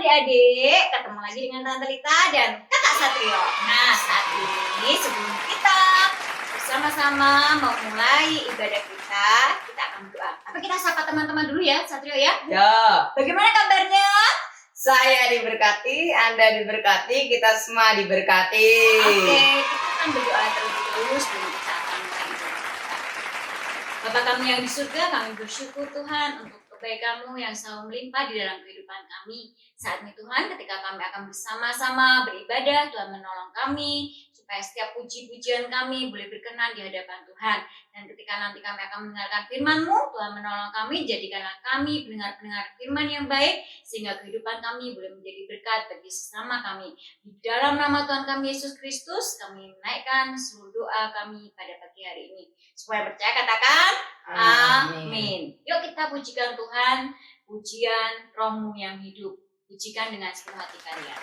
adik-adik, ketemu lagi dengan Tante Lita dan Kakak Satrio. Nah, saat ini sebelum kita bersama-sama memulai ibadah kita akan berdoa. Tapi kita sapa teman-teman dulu ya, Satrio ya. Ya, Bagaimana kabarnya? saya diberkati, Anda diberkati, kita semua diberkati. Oke, kita akan berdoa terlebih dahulu sebelum kita akan mulai ibadah kita. Bapa kami yang di surga, kami bersyukur Tuhan untuk kebaikan-Mu yang selalu melimpah di dalam kehidupan kami. Saat ini Tuhan, ketika kami akan bersama-sama beribadah, Tuhan menolong kami supaya setiap puji-pujian kami boleh berkenan di hadapan Tuhan. Dan ketika nanti kami akan mendengarkan firman-Mu, Tuhan menolong kami, jadikanlah kami pendengar-pendengar firman yang baik, sehingga kehidupan kami boleh menjadi berkat bagi sesama kami. Di dalam nama Tuhan kami Yesus Kristus, kami menaikkan seluruh doa kami pada pagi hari ini. Supaya percaya katakan, amin. Yuk kita pujikan Tuhan, pujian Roh-Mu yang hidup. Pujikan dengan sepenuh hati kalian.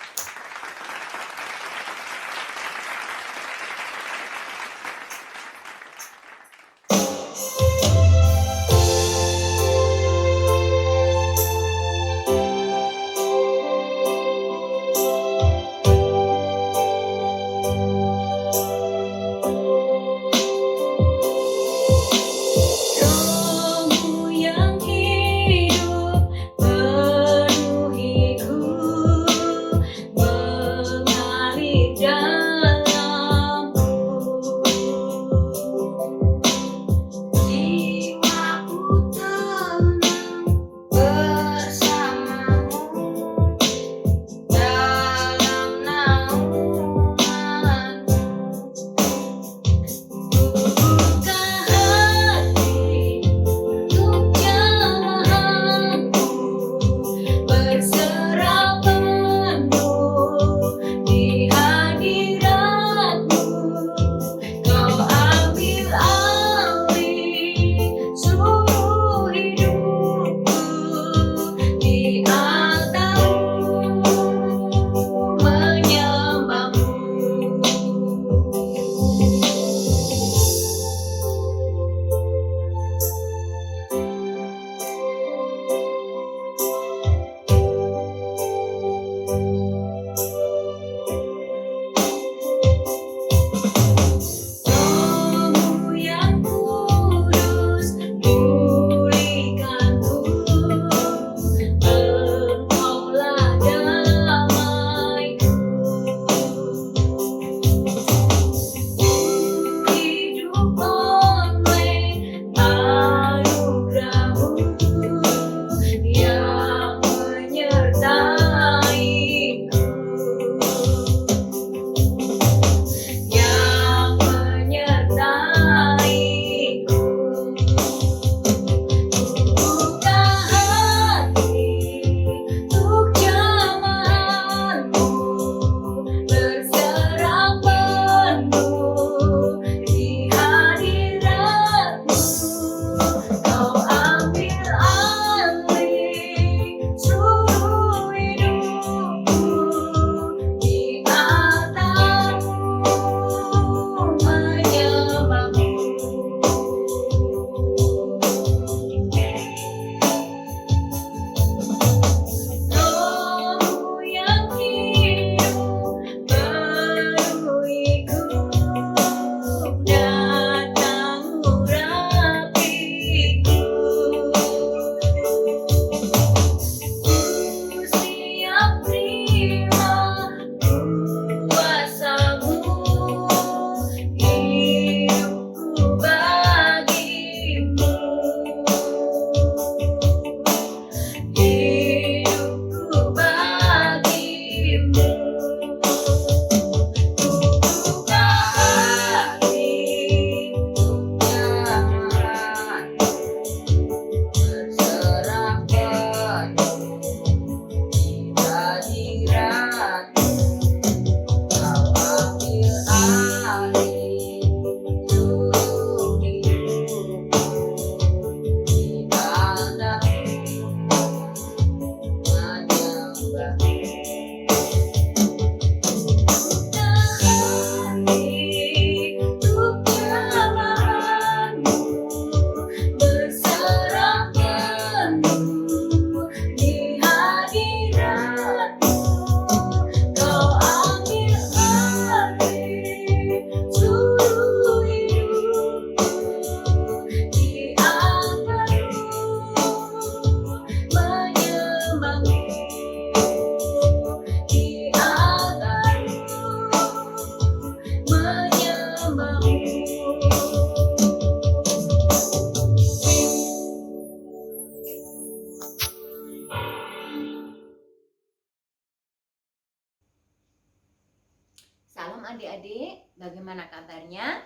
adik-adik, bagaimana kabarnya?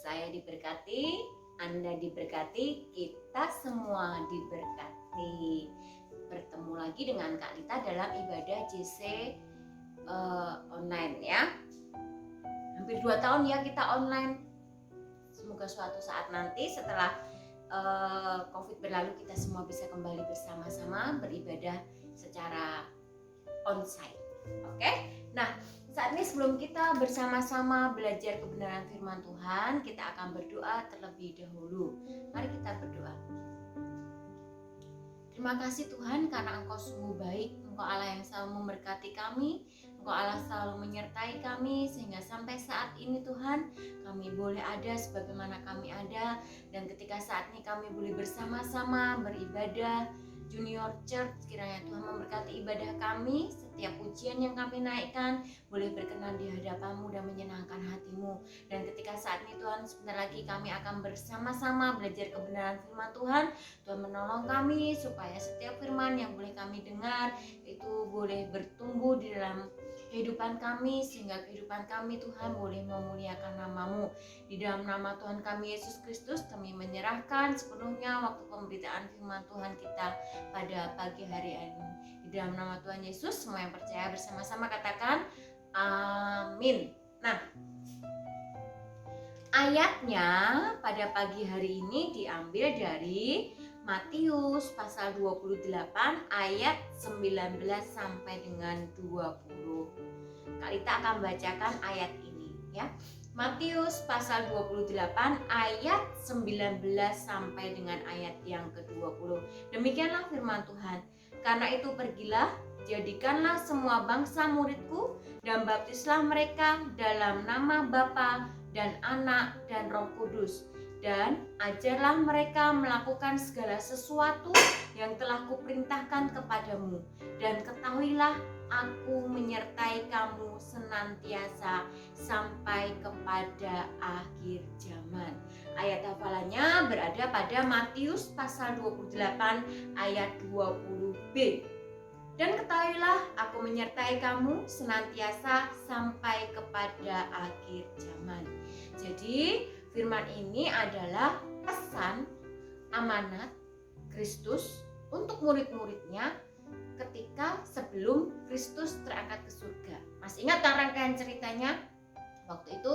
Saya diberkati, Anda diberkati, kita semua diberkati. Bertemu lagi dengan Kak Lita dalam ibadah JC online ya. Hampir 2 tahun ya kita online. Semoga suatu saat nanti setelah COVID berlalu kita semua bisa kembali bersama-sama beribadah secara onsite. Oke? Nah, saat ini sebelum kita bersama-sama belajar kebenaran firman Tuhan, kita akan berdoa terlebih dahulu. Mari kita berdoa. Terima kasih Tuhan karena Engkau sungguh baik, Engkau Allah yang selalu memberkati kami, Engkau Allah selalu menyertai kami sehingga sampai saat ini Tuhan kami boleh ada sebagaimana kami ada, dan ketika saat ini kami boleh bersama-sama beribadah Junior Church, kiranya Tuhan memberkati ibadah kami, setiap pujian yang kami naikkan boleh berkenan di hadapan-Mu dan menyenangkan hati-Mu. Dan ketika saat ini Tuhan, sebentar lagi kami akan bersama-sama belajar kebenaran firman Tuhan. Tuhan menolong kami supaya setiap firman yang boleh kami dengar itu boleh bertumbuh di dalam kehidupan kami, sehingga kehidupan kami Tuhan boleh memuliakan nama-Mu. Di dalam nama Tuhan kami Yesus Kristus kami menyerahkan sepenuhnya waktu pemberitaan firman Tuhan kita pada pagi hari ini. Di dalam nama Tuhan Yesus, semua yang percaya bersama-sama katakan amin. Nah, ayatnya pada pagi hari ini diambil dari Matius pasal 28 ayat 19 sampai dengan 20. Kak Lita akan bacakan ayat ini ya. Matius pasal 28 ayat 19 sampai dengan ayat yang ke-20. Demikianlah firman Tuhan. Karena itu pergilah, jadikanlah semua bangsa muridku dan baptislah mereka dalam nama Bapa dan Anak dan Roh Kudus. Dan ajarlah mereka melakukan segala sesuatu yang telah kuperintahkan kepadamu. Dan ketahuilah aku menyertai kamu senantiasa sampai kepada akhir zaman. Ayat hafalannya berada pada Matius pasal 28 ayat 20b. Dan ketahuilah aku menyertai kamu senantiasa sampai kepada akhir zaman. Jadi firman ini adalah pesan amanat Kristus untuk murid-muridnya ketika sebelum Kristus terangkat ke surga. Masih ingat kan rangkaian ceritanya? Waktu itu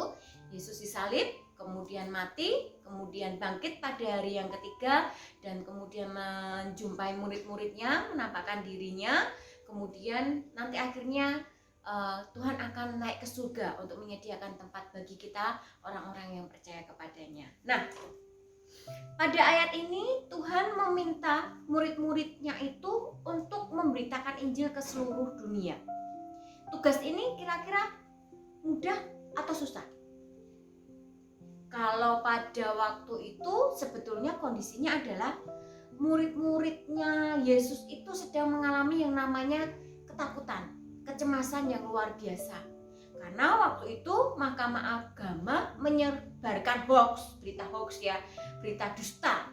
Yesus disalib, kemudian mati, kemudian bangkit pada hari yang ketiga, dan kemudian menjumpai murid-muridnya, menampakkan dirinya, kemudian nanti akhirnya Tuhan akan naik ke surga untuk menyediakan tempat bagi kita orang-orang yang percaya kepadanya. Nah, pada ayat ini Tuhan meminta murid-muridnya itu untuk memberitakan Injil ke seluruh dunia. Tugas ini kira-kira mudah atau susah? Kalau pada waktu itu sebetulnya kondisinya adalah murid-muridnya Yesus itu sedang mengalami yang namanya ketakutan, kecemasan yang luar biasa. Karena waktu itu Mahkamah Agama menyebarkan berita hoax ya, berita dusta.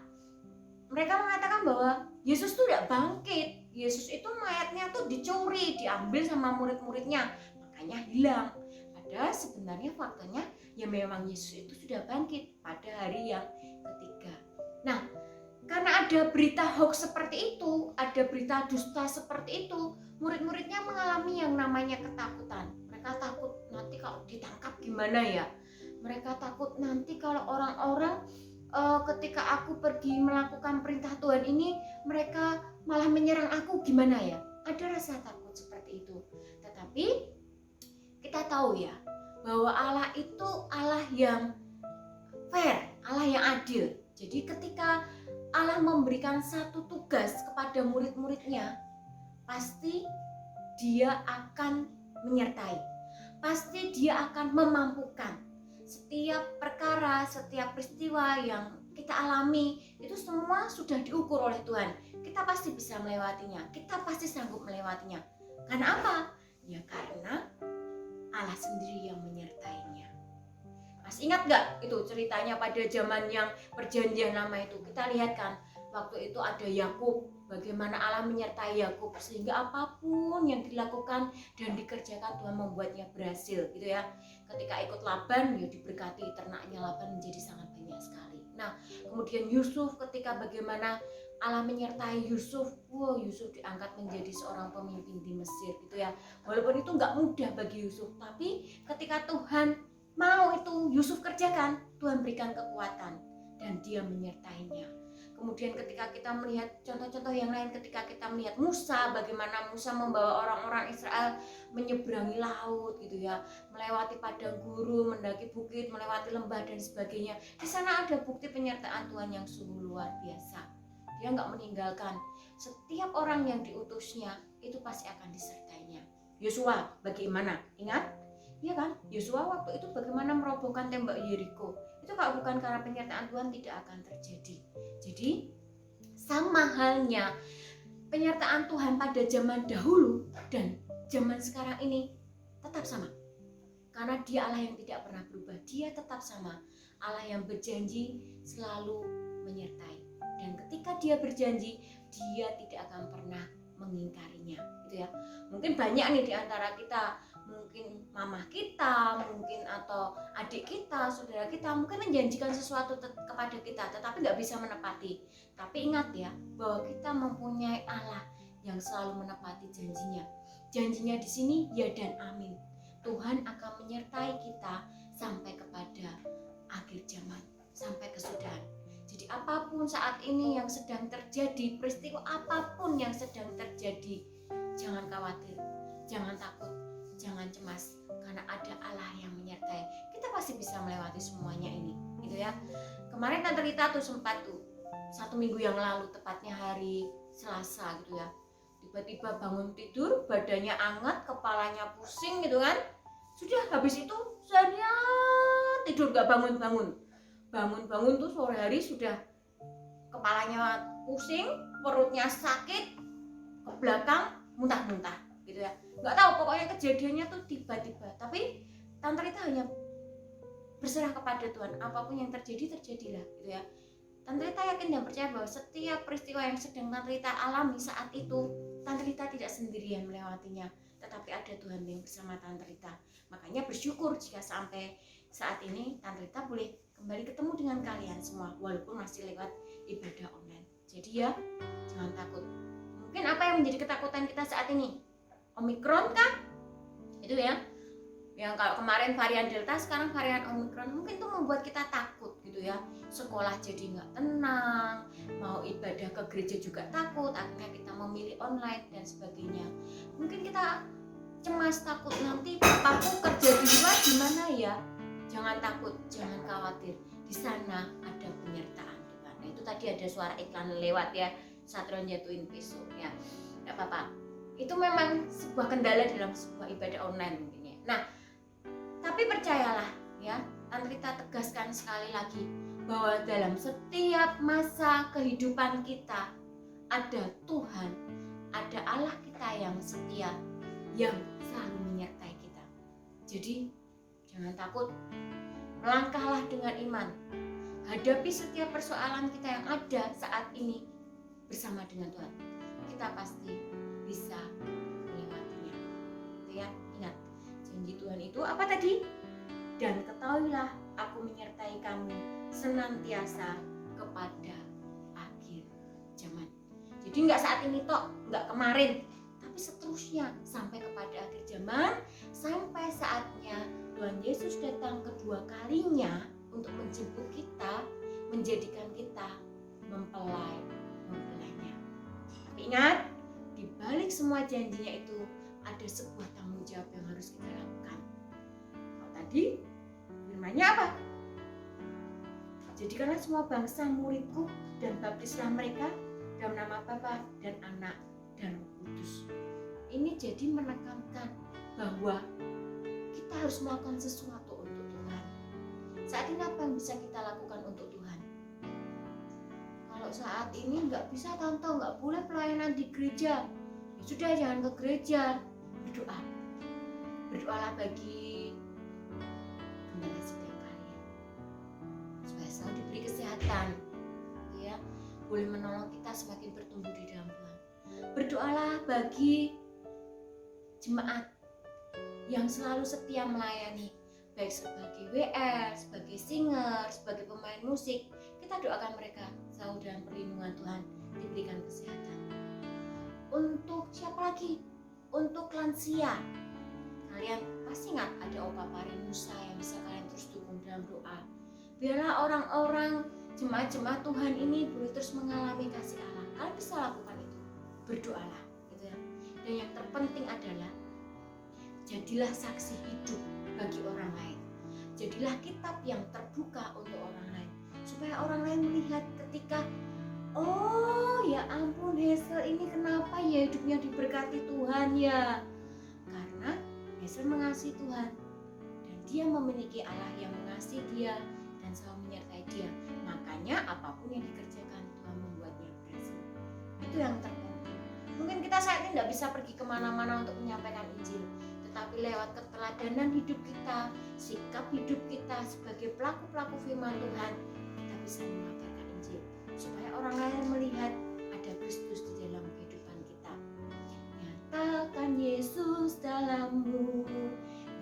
Mereka mengatakan bahwa Yesus itu tidak bangkit. Yesus itu mayatnya tuh dicuri, diambil sama murid-muridnya, makanya hilang. Padahal sebenarnya faktanya ya memang Yesus itu sudah bangkit pada hari yang ketiga. Nah, karena ada berita hoax seperti itu, ada berita dusta seperti itu, murid-muridnya mengalami yang namanya ketakutan. Mereka takut nanti kalau ditangkap gimana ya. Mereka takut nanti kalau orang-orang ketika aku pergi melakukan perintah Tuhan ini, mereka malah menyerang aku gimana ya. Ada rasa takut seperti itu. Tetapi kita tahu ya, bahwa Allah itu Allah yang fair, Allah yang adil. Jadi ketika Allah memberikan satu tugas kepada murid-muridnya, pasti Dia akan menyertai. Pasti Dia akan memampukan. Setiap perkara, setiap peristiwa yang kita alami, itu semua sudah diukur oleh Tuhan. Kita pasti bisa melewatinya. Kita pasti sanggup melewatinya. Karena apa? Ya karena Allah sendiri yang menyertainya. Masih ingat gak itu ceritanya pada zaman yang perjanjian lama itu? Kita lihat kan, waktu itu ada Yakub bagaimana Allah menyertai Yakub sehingga apapun yang dilakukan dan dikerjakan Tuhan membuatnya berhasil gitu ya. Ketika ikut Laban ya diberkati, ternaknya Laban menjadi sangat banyak sekali. Nah kemudian Yusuf, ketika bagaimana Allah menyertai Yusuf, Yusuf diangkat menjadi seorang pemimpin di Mesir gitu ya. Walaupun itu nggak mudah bagi Yusuf, tapi ketika Tuhan mau itu Yusuf kerjakan, Tuhan berikan kekuatan dan dia menyertainya. Kemudian ketika kita melihat contoh-contoh yang lain, ketika kita melihat Musa, bagaimana Musa membawa orang-orang Israel menyeberangi laut gitu ya, melewati padang gurun, mendaki bukit, melewati lembah dan sebagainya. Di sana ada bukti penyertaan Tuhan yang sungguh luar biasa. Dia nggak meninggalkan, setiap orang yang diutusnya itu pasti akan disertainya. Yosua bagaimana? Ingat? Iya kan? Yosua waktu itu bagaimana merobohkan tembok Yeriko? Itu kalau bukan karena penyertaan Tuhan tidak akan terjadi. Jadi sama halnya penyertaan Tuhan pada zaman dahulu dan zaman sekarang ini tetap sama. Karena dia Allah yang tidak pernah berubah, dia tetap sama. Allah yang berjanji selalu menyertai. Dan ketika dia berjanji, dia tidak akan pernah mengingkarinya, gitu ya. Mungkin banyak nih di antara kita, mungkin mamah kita, mungkin atau adik kita, saudara kita, mungkin menjanjikan sesuatu kepada kita, tetapi nggak bisa menepati. Tapi ingat ya, bahwa kita mempunyai Allah yang selalu menepati janjinya. Janjinya di sini ya dan amin. Tuhan akan menyertai kita sampai kepada akhir zaman, sampai kesudahan. Jadi apapun saat ini yang sedang terjadi, peristiwa apapun yang sedang terjadi, jangan khawatir, jangan takut, jangan cemas, karena ada Allah yang menyertai. Kita pasti bisa melewati semuanya ini, gitu ya. Kemarin Tante Rita tuh sempat tuh 1 minggu yang lalu, tepatnya hari Selasa gitu ya, tiba-tiba bangun tidur, badannya hangat, kepalanya pusing gitu kan. Sudah habis itu seharian tidur gak bangun-bangun. Bangun-bangun tuh sore hari sudah kepalanya pusing, perutnya sakit, ke belakang muntah-muntah gitu ya. Nggak tahu, pokoknya kejadiannya tuh tiba-tiba. Tapi Tante Rita hanya berserah kepada Tuhan, apapun yang terjadi terjadilah gitu ya. Tante Rita yakin dan percaya bahwa setiap peristiwa yang sedang Tante Rita alami saat itu, Tante Rita tidak sendirian melewatinya, tetapi ada Tuhan yang bersama Tante Rita. Makanya bersyukur jika sampai saat ini Tante Rita boleh kembali ketemu dengan kalian semua, walaupun masih lewat ibadah online. Jadi ya, jangan takut. Mungkin apa yang menjadi ketakutan kita saat ini? Omikron kah? Itu ya. Yang kalau kemarin varian Delta, sekarang varian Omikron, mungkin itu membuat kita takut gitu ya. Sekolah jadi nggak tenang, mau ibadah ke gereja juga takut, akhirnya kita memilih online dan sebagainya. Mungkin kita cemas, takut nanti bapakku kerja di luar gimana ya. Jangan takut, jangan khawatir. Di sana ada penyertaan Tuhan. Nah, itu tadi ada suara iklan lewat ya. Satron jatuhin pisau ya. Enggak apa-apa. Itu memang sebuah kendala dalam sebuah ibadah online mungkin ya. Nah, tapi percayalah ya, Tante Rita tegaskan sekali lagi bahwa dalam setiap masa kehidupan kita ada Tuhan, ada Allah kita yang setia, yang selalu menyertai kita. Jadi jangan takut, melangkahlah dengan iman. Hadapi setiap persoalan kita yang ada saat ini bersama dengan Tuhan. Kita pasti bisa melewatinya. Itu ya, ingat, janji Tuhan itu apa tadi? Dan ketahuilah, aku menyertai kamu senantiasa kepada akhir zaman. Jadi nggak saat ini toh, nggak kemarin, tapi seterusnya sampai kepada akhir zaman, sampai saatnya Tuhan Yesus datang kedua kalinya untuk menjemput kita, menjadikan kita mempelai-mempelainya. Tapi ingat, di balik semua janjinya itu ada sebuah tanggung jawab yang harus kita lakukan. Kalau tadi firman-Nya apa? Jadikanlah semua bangsa muridku dan baptislah mereka dalam nama Bapa dan Anak dan Roh Kudus. Ini jadi menekankan bahwa kita harus melakukan sesuatu untuk Tuhan. Saat ini apa yang bisa kita lakukan untuk Tuhan? Kalau saat ini nggak bisa, Tante, nggak boleh pelayanan di gereja, ya sudah, jangan ke gereja. Berdoa, berdoalah bagi gembala sidang kalian supaya selalu diberi kesehatan, ya. boleh menolong kita semakin bertumbuh di dalam Tuhan. Berdoalah bagi jemaat yang selalu setia melayani, baik sebagai WR, sebagai singer, sebagai pemain musik. Kita doakan mereka selalu dalam perlindungan Tuhan, diberikan kesehatan. Untuk siapa lagi? Untuk lansia. Kalian pasti ingat ada Opa Pari Musa yang bisa kalian terus dukung dalam doa. Biarlah orang-orang jemaat-jemaat Tuhan ini boleh terus mengalami kasih Allah. Kalian bisa lakukan itu. Berdoalah, gitu ya. Dan yang terpenting adalah jadilah saksi hidup bagi orang lain. Jadilah kitab yang terbuka untuk orang lain, supaya orang lain melihat ketika, oh ya ampun, Hazel ini kenapa ya hidupnya diberkati Tuhan ya. Karena Hazel mengasihi Tuhan dan dia memiliki Allah yang mengasihi dia dan selalu menyertai dia. Makanya apapun yang dikerjakan Tuhan membuatnya berhasil. Itu yang terpenting. Mungkin kita saat ini tidak bisa pergi kemana-mana untuk menyampaikan Injil, tetapi lewat keteladanan hidup kita, sikap hidup kita sebagai pelaku-pelaku firman Tuhan, kita bisa menyampaikan Injil supaya orang lain melihat ada Kristus di dalam kehidupan kita. Nyatakan Yesus dalammu,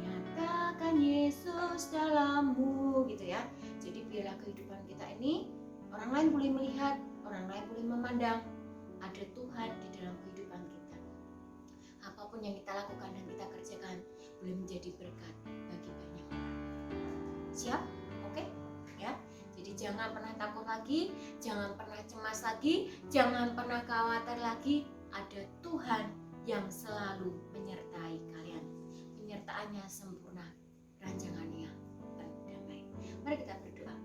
nyatakan Yesus dalammu, gitu ya. Jadi biarlah kehidupan kita ini orang lain boleh melihat, orang lain boleh memandang ada Tuhan di dalam kehidupan kita. Apapun yang kita lakukan dan kita kerjakan boleh menjadi berkat bagi banyak orang. Siap? Oke? Ya. Jadi jangan pernah takut lagi, jangan pernah cemas lagi, jangan pernah khawatir lagi. Ada Tuhan yang selalu menyertai kalian. Penyertaannya sempurna, rancangannya berdamai. Mari kita berdoa.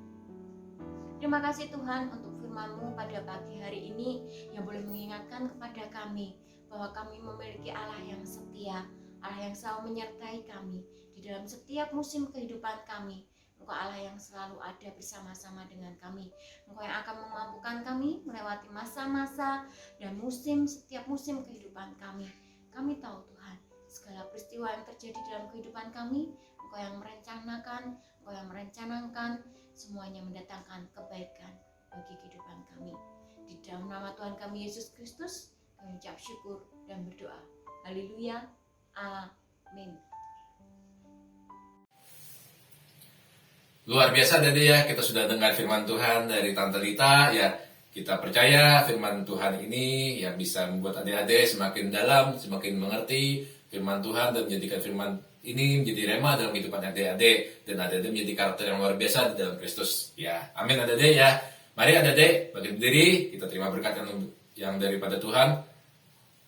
Terima kasih Tuhan untuk firman-Mu pada pagi hari ini yang boleh mengingatkan kepada kami bahwa kami memiliki Allah yang setia, Allah yang selalu menyertai kami di dalam setiap musim kehidupan kami. Engkau Allah yang selalu ada bersama-sama dengan kami. Engkau yang akan memampukan kami melewati masa-masa dan setiap musim kehidupan kami. Kami tahu Tuhan, segala peristiwa yang terjadi dalam kehidupan kami, Engkau yang merencanakan, semuanya mendatangkan kebaikan bagi kehidupan kami. Di dalam nama Tuhan kami Yesus Kristus, kami ucap syukur dan berdoa. Haleluya. Amin. Luar biasa Dede ya, kita sudah dengar firman Tuhan dari Tante Lita ya. Kita percaya firman Tuhan ini yang bisa membuat adik-adik semakin dalam, semakin mengerti firman Tuhan dan menjadikan firman ini menjadi rema dalam kehidupan adik-adik dan adik-adik menjadi karakter yang luar biasa di dalam Kristus. Ya, amin adik-adik ya. Mari adik-adik bagi diri, kita terima berkat yang daripada Tuhan.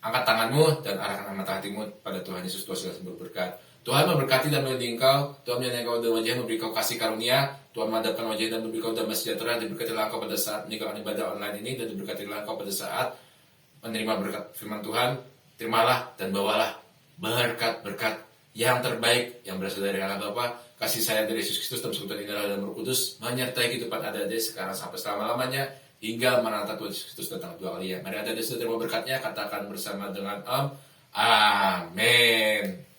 Angkat tanganmu dan arahkan mata hatimu pada Tuhan Yesus, Tuhan segala sumber berkat. Tuhan memberkati dan melindungi engkau, Tuhan menyertai engkau dengan wajah, memberi kau kasih karunia, Tuhan menghadapkan wajah dan memberi kau damai sejahtera, diberkatilah engkau pada saat meninggalkan ibadah online ini, dan diberkatilah engkau pada saat menerima berkat firman Tuhan. Terimalah dan bawalah berkat-berkat yang terbaik yang berasal dari Allah Bapa, kasih sayang dari Yesus Kristus dan persekutuan indah dan Roh Kudus menyertai kehidupan adik-adik sekarang sampai selama-lamanya hingga Maranatha Tuhan Yesus Kristus datang kedua kalinya. Mari adik-adik sudah terima berkatnya, katakan bersama dengan Amin.